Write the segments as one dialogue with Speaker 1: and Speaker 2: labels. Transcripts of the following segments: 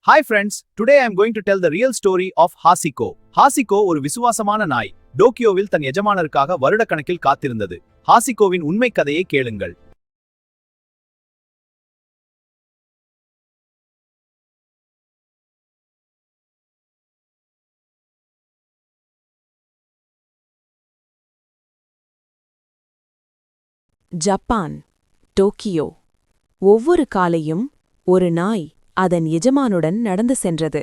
Speaker 1: Hi friends, today I am going to tell the real story of Hasiko. Hasiko ஒரு விசுவாசமான நாய். டோக்கியோவில் தன் எஜமானருக்காக வருடக்கணக்கில் காத்திருந்தது. ஹாசிகோவின் உண்மை கதையை கேளுங்கள்.
Speaker 2: Japan, Tokyo. ஒவ்வொரு காலையும் ஒரு நாய் அதன் எஜமானுடன் நடந்து சென்றது.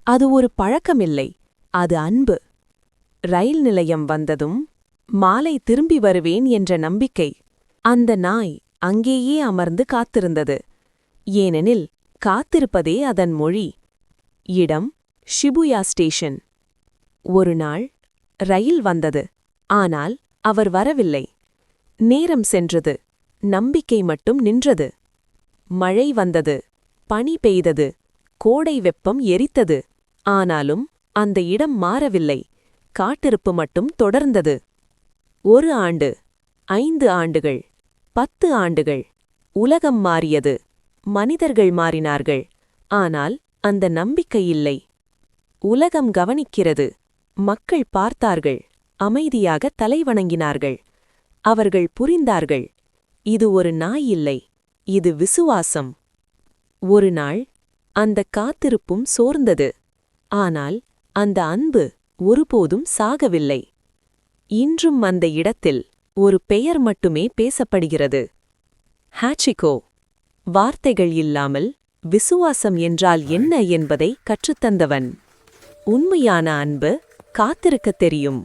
Speaker 2: அது ஒரு பழக்கமில்லை, அது அன்பு. ரயில் நிலையம் வந்ததும் மாலை திரும்பி வருவேன் என்ற நம்பிக்கை. அந்த நாய் அங்கேயே அமர்ந்து காத்திருந்தது. ஏனெனில் காத்திருப்பதே அதன் மொழி. இடம் ஷிபுயா ஸ்டேஷன். ஒரு நாள் ரயில் வந்தது, ஆனால் அவர் வரவில்லை. நேரம் சென்றது, நம்பிக்கை மட்டும் நின்றது. மழை வந்தது, பனி பெய்தது, கோடை வெப்பம் எரித்தது. ஆனாலும் அந்த இடம் மாறவில்லை, காட்டிருப்பு மட்டும் தொடர்ந்தது. 1 ஆண்டு, 5 ஆண்டுகள், 10 ஆண்டுகள். உலகம் மாறியது, மனிதர்கள் மாறினார்கள். ஆனால் அந்த நம்பிக்கை இல்லை. உலகம் கவனிக்கிறது, மக்கள் பார்த்தார்கள், அமைதியாக தலைவணங்கினார்கள். அவர்கள் புரிந்தார்கள், இது ஒரு நாய் இல்லை, இது விசுவாசம். ஒரு நாள் அந்த காத்திருப்பும் சோர்ந்தது. ஆனால் அந்த அன்பு ஒருபோதும் சாகவில்லை. இன்றும் அந்த இடத்தில் ஒரு பெயர் மட்டுமே பேசப்படுகிறது. ஹாச்சிகோ. வார்த்தைகள் இல்லாமல் விசுவாசம் என்றால் என்ன என்பதை கற்றுத்தந்தவன். உண்மையான அன்பு காத்திருக்கத் தெரியும்.